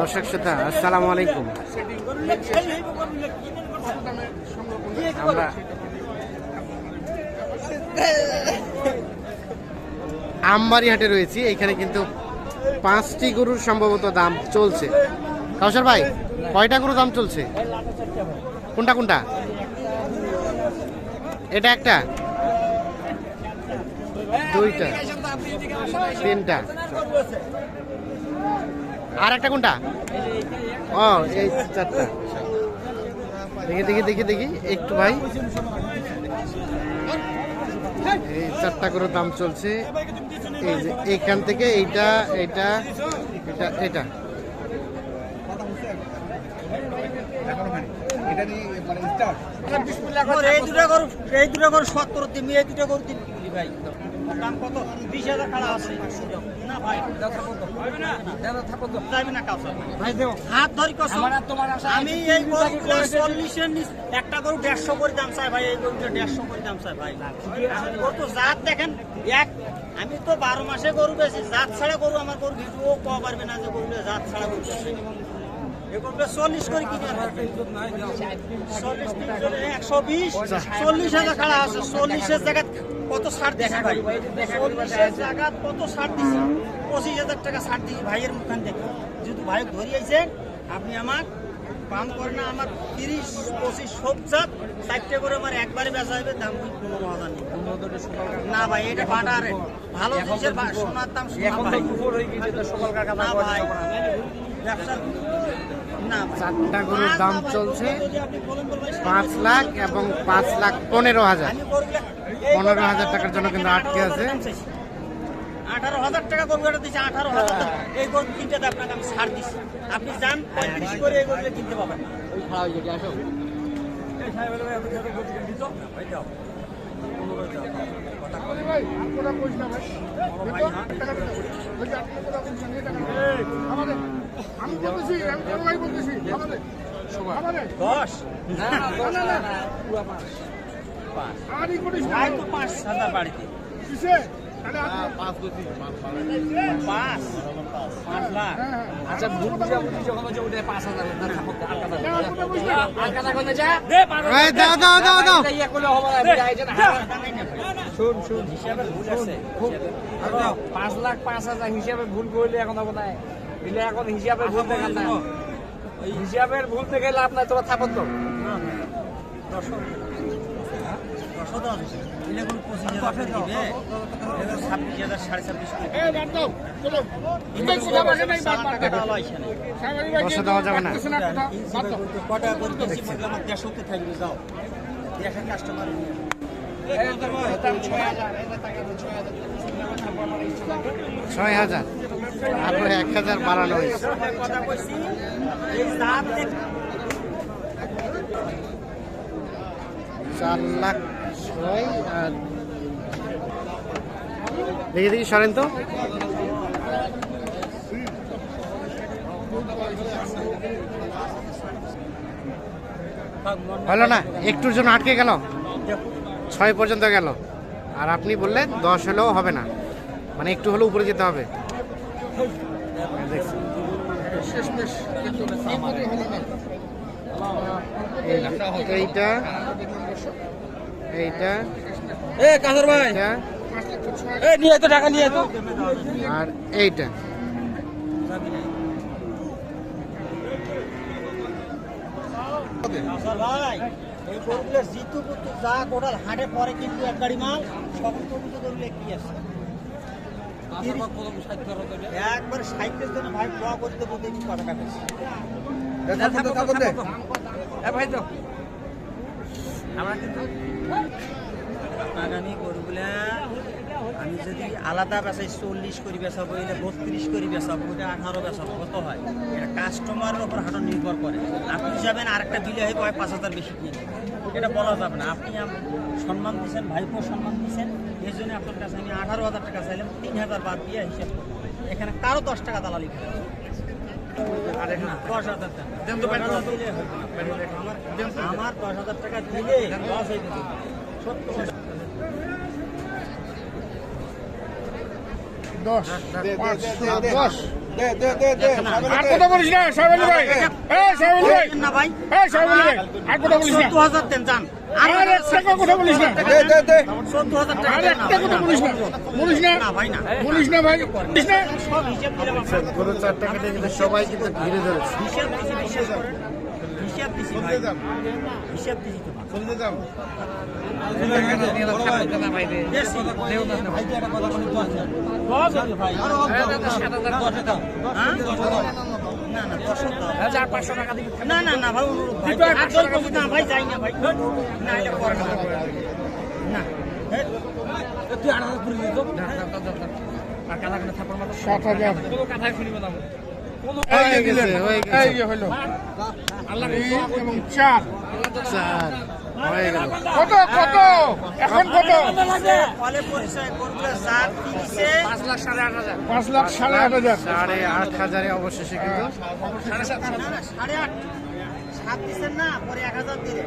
দর্শক শ্রোতা আসসালামু আলাইকুম। আমরা আমবাড়ি হাটে রয়েছি। এখানে কিন্তু 5টি গরুর সম্ভবত দাম চলছে। কাউসার ভাই, কয়টা গরুর দাম চলছে? কোনটা কোনটা? এটা একটা, দুইটা, তিনটা, আর একটা কোনটা? ও এই চারটা। দেখি দেখি দেখি দেখি একটু ভাই, এই চারটা করে দাম চলছে। এই যে এইখান থেকে এইটা এইটা এটা এটা এই দুটো গরু 70 দিবি, এই দুটো গরু দিবি ভাই। দাম কত? 20,000 টাকা আছে না ভাই? হাত ধরি কসম, আমি এই গরু 40 এর নিচ একটা গরু 150 করে দাম চাই ভাই। এই গরুটা 150 করে দাম চাই ভাই। গরু তো জাত দেখেন এক, আমি তো 12 মাসে গরু বেশি। জাত ছাড়া গরু আমার গরু ভিডিও কওয়া পারবে না যে গরুটা জাত ছাড়া গরু বেশি। এগুলো 40 করে কিনে 120 40,000 টাকা আছে। 40 এর জায়গা কত ছাড় দিছি ভাই? 40 এর জায়গা কত ছাড় দিছি? 25,000 টাকা ছাড় দিছি ভাইয়ের মুখান দেখে। যেহেতু ভাই ধরিয়েছেন, আপনি আমার পাম করে না, আমার 30 25 সব জাত 4টে করে আমার একবারে বেচা হবে। দাম 15,000 না ভাই, এটা বাটার ভালো জিনিসের সোনার দাম। না ভাই, ব্যবসা চারটা গরুর দাম চলছে 5 লাখ এবং 5,15,000। 15,000 টাকার জন্য কিন্তু আটকে আছে। 18,000 টাকা গরুটা দিচ্ছে। 18,000 এই গরু কিনতে আপনাকে আমি ছাড় দিচ্ছি। আপনি যান 35 করে এই গরুটা কিনতে পাবেন। আমি বলতেছি, আমি ভাই বলতেছি 10 না আরই কোটি ভাই তো 5,000 বাড়িতে কিসে? তাহলে 5 লাখ। আচ্ছা ভুল বুঝা বুঝি যখন হচ্ছে ওটা 5,000 এর দাম থাকবে। আর কথা কোনে যা এই দাও দাও দাও দাও। ইয়া করলে হবে না, আমি যাই না। শুন হিসাবে ভুল আছে। খুব 5 লাখ 5,000 হিসাবে ভুল করলে এখন হবে না। দিলে এখন হিসাবে ভুল দেখান না। হিসাবের ভুল থেকে লাভ নাই, তোরা থাকত তো। 10 দিলে কোন 25,000 দিবে। 26,000 26,500 করে। এই বাদ দাও চলো ইনভাইট কথা বলে নাই বাদ বাদ টাকা ভালো আইছে না। সামনে ভাই 10 দেওয়া যাবে না। কটা করে বেশি মধ্যে আমার 150 তে থাকবে। যাও দেখেন কাস্টমার নিয়ে 6,000 তারপরে 1,000 বাড়ানো হয়েছে। কথা কইছি এই দাম 4,06,000 আর দেখি দেখি সরেন তো। হলো না, একটুর জন্য আটকে গেল। 6 পর্যন্ত গেল, আর আপনি বললেন 10 হলেও হবে না, মানে একটু হলেও উপরে যেতে হবে। দেখছি এইটা এইটা এ কাসর ভাই, এইটা এ নিয়ে তো টাকা নিয়ে তো। আর এইটা। ভাই এই গরুগুলো জিতু পুতু যা কোটাল হাটে পরে কিন্তু এক গাড়ি মাল সব কবিতা গরুগুলো কি আছে একবার সাইকেল জন্য ভাই ব্লক করতে বলতে কি টাকা পেয়েছি। ভাই তো আমরা কিন্তু আগামী গরুগুলা আমি যদি আলাদা বেচাই 40 করে বেচাবো, এটা 32 করে বেচাবো, এটা 18 বেচাবো, কত হয়? এটা কাস্টমারের উপর হাঁটো নির্ভর করে। আপনি যাবেন আরেকটা দিলে হয় 5,000 বেশি কিনে, এটা বলা যাবে না। আপনি সম্মান দিচ্ছেন, ভাইপো সম্মান দিচ্ছেন, এই জন্য আপনার কাছে আমি 18,000 টাকা চাইলাম। 3,000 বাদ দিয়ে হিসাব করবো। এখানে কারো 10 টাকা দালালি করে আর এখানে 10,000 টাকা দিলে আমার 10,000 টাকা দিলে লস হয়ে যেত। 10 10 আর কথা বলিস না সাহেব আলী ভাই এই সাহেব আলী ভাই না ভাই এই সাহেব আলী ভাই আর কথা বলিস না 14000 দেন জান আর এক টাকা কথা বলিস না 14000 টাকা আর দেন একটা কথা বলিস না বলিস না না ভাই না বলিস না ভাই বলিস না সব হিসাব দিলাম আপনার গরু 4টা কেটে গেলে সবাই কিন্তু ঘিরে ধরেছে। হিসাব দিছি বিশ্বাস করেন হিসাব দিছি ভাই হিসাব দিছি তো বেশি। হ্যাঁ? না না 10,000 টাকা। না না না ভাই অনুরোধ ভাই আর জল কবি না ভাই যাই না ভাই না এটা করে না না তুই 8,000 পুরি দিত 7,000 হয়ে গেছে, হয়ে গেছে। এই যে হলো এবং 4 4 হয়ে গেল। কত কত এখন কত ফলে পরিচয় করবে স্যার কি দিছে 5,08,500 8,500 অবশেষে কিন্তু না না 8.5 7 দিছেন না পরে 1000 দিলেন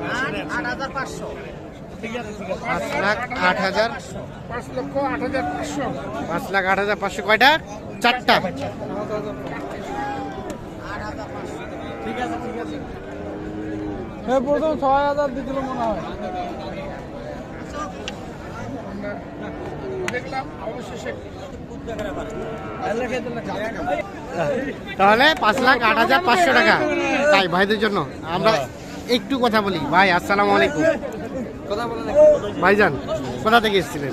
8,500 5,08,000 5,08,500 5,08,500 কয়টা? 4টা। প্রথম 6,000 দিছিল মনে হয়। দেখলাম অবশেষে তাহলে 5,08,500 টাকা তাই ভাইদের জন্য। আমরা একটু কথা বলি। ভাই আসসালামু আলাইকুম। ভাইজান কোথা থেকে এসেছিলেন?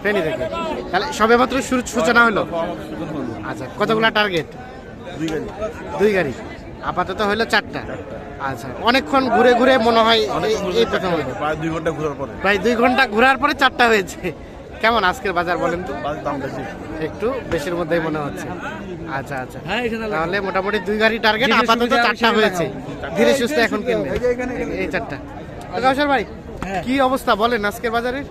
ফেনী থেকে। তাহলে সবে মাত্র সূচনা হলো। আচ্ছা, কতগুলা টার্গেট? 2 গাড়ি। আপাতত হলো 4টা। আচ্ছা, অনেকক্ষণ ঘুরে ঘুরে মনে হয় এই প্রথম হলো। প্রায় 2 ঘন্টা ঘোরার পরে প্রায় 2 ঘন্টা ঘোরার পরে 4টা হয়েছে। কেমন আজকের বাজার বলেন তো? দাম বেশি। একটু বেশির মধ্যেই মনে হচ্ছে। আচ্ছা আচ্ছা, তাহলে মোটামুটি 2 গাড়ি টার্গেট, আপাতত 4টা হয়েছে। ধীরে সুস্থে এখন কিনবে এই 4টা। কাউসার ভাই কি অবস্থা বলেন আজকের বাজারের?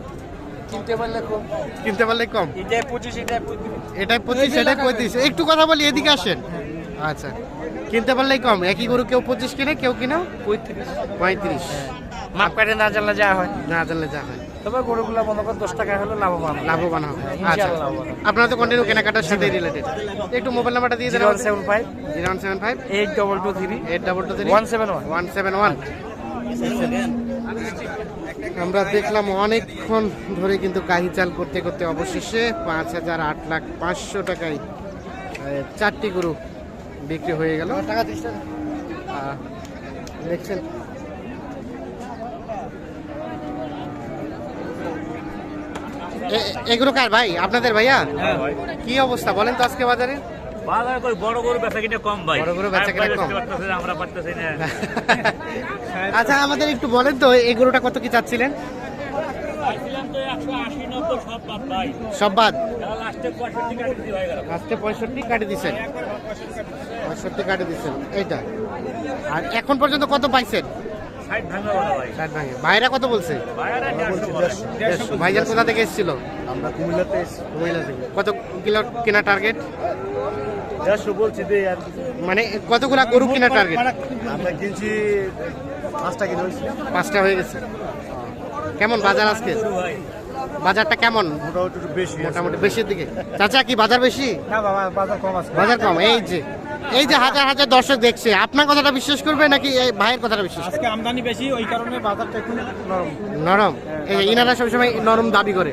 কিনতে পারলে কম, কিনতে পারলে কম। এটাই 25 এটাই 35। এটাই 25 এটাই 35। একটু কথা বলি, এদিকে আসেন। আচ্ছা, কিনতে পারলেই কম। একই গরু কেউ 25 কিনে, কেউ কিনা 35। মাপ কাটে না জানলে যা হয়, না জানলে যা হয় তবে গরুগুলা মনে কর 10 টাকা হলে লাভবান লাভবান হবে। আচ্ছা, ইনশাআল্লাহ লাভবান। আপনারা তো কন্টিনিউ কেনাকাটার সাথে রিলেটেড। একটু মোবাইল নাম্বারটা দিয়ে দেন। 075 075 8223 8223 171। 171। আমরা দেখলাম অনেকক্ষণ ধরে কিন্তু কাহি চাল করতে করতে অবশেষে 5,08,500 টাকায় 4টি গরু বিক্রি হয়ে গেল। দেখছেন এগুলো কার ভাই? আপনাদের ভাইয়া? কি অবস্থা বলেন তো আজকে বাজারে? বাজারে কই বড় গরু বেচা কিনে কম ভাই। বড় গরু বেচা কিনে কম। আমরা পারতেছি না। আচ্ছা, আমাদের একটু বলেন তো এই গরুটা কত কি চাচ্ছিলেন? পাইছিলাম তো 180 90 সব বাদ ভাই। সব বাদ লাস্টে 65 কাটি দিয়ে হয়ে গেল। লাস্টে 65 কাটে দিচ্ছেন। 65 কাটে দিচ্ছেন এইটা। আর এখন পর্যন্ত কত পাইছেন? 60 ভাঙা বড় ভাই। 60 ভাঙে। ভাইরা কত বলছে? বাইরে 150 ভাইজান কোথা থেকে এসেছিল? আমরা কুমিল্লাতে কুমিল্লা থেকে। কত কিলো কেনা টার্গেট? 150 বলছি দে আর মানে কতগুলা গরু কেনা টার্গেট? আমরা কিনছি 5টা কিলো হয়েছে। 5টা হয়ে গেছে। কেমন বাজার আজকে? ভাই। বাজারটা কেমন? মোটামুটি একটু বেশি আছে। মোটামুটি বেশির দিকে। চাচা কি বাজার বেশি? না বাবা, বাজার কম আছে। বাজার কম। এই যে হাজার হাজার দর্শক দেখছে, আপনার কথাটা বিশ্বাস করবে নাকি এই ভাইয়ের কথাটা বিশ্বাস করবে? আজকে আমদানি বেশি, ওই কারণে বাজারটা একটু নরম। নরম। এই যে ইনারা সবসময় নরম দাবি করে,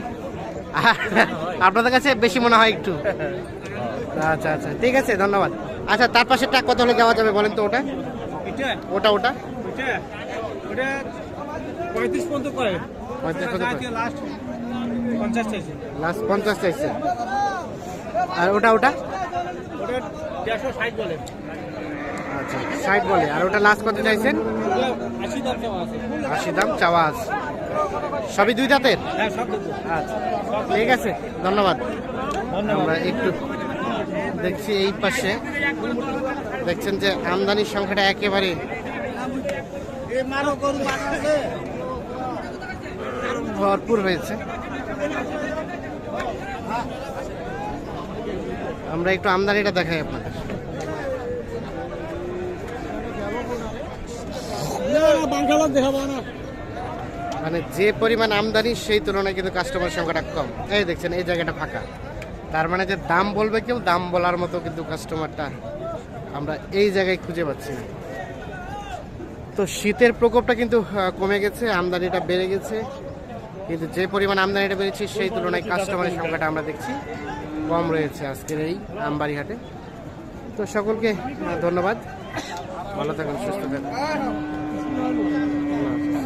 আপনাদের কাছে বেশি মনে হয় একটু। আচ্ছা আচ্ছা, ঠিক আছে, ধন্যবাদ। আচ্ছা, তার পাশে টাক কত হলে যাওয়া যাবে বলেন তো? ওটা এটা ওটা ওটা ওটা ওটা 35 পর্যন্ত করে। 35 কত করে? লাস্ট 50 চাইছে। লাস্ট 50 চাইছে। আর ওটা ওটা ওটা 160 বলে। আচ্ছা, 60 বলে। আর ওটা লাস্ট কত চাইছেন? 80 দাম চাওয়া আছে। 80 দাম চাওয়া আছে। সবই 2 দাঁতের? হ্যাঁ, সব দেবো। আচ্ছা, ঠিক আছে, ধন্যবাদ। আমরা একটু দেখছি এই পাশে, দেখছেন যে আমদানির সংখ্যাটা একেবারে ভরপুর হয়েছে। আমরা একটু আমদানিটা দেখাই আপনাদের। মানে যে পরিমাণ আমদানি সেই তুলনায় কিন্তু কাস্টমার সংখ্যাটা কম। এই দেখছেন এই জায়গাটা ফাঁকা, তার মানে যে দাম বলবে কেউ, দাম বলার মতো কিন্তু কাস্টমারটা আমরা এই জায়গায় খুঁজে পাচ্ছি না। তো শীতের প্রকোপটা কিন্তু কমে গেছে, আমদানিটা বেড়ে গেছে, কিন্তু যে পরিমাণ আমদানিটা বেড়েছে সেই তুলনায় কাস্টমারের সংখ্যাটা আমরা দেখছি কম রয়েছে আজকের এই আমবাড়ি হাটে। তো সকলকে ধন্যবাদ, ভালো থাকুন, সুস্থ থাকুন। আল্লাহ হাফেজ।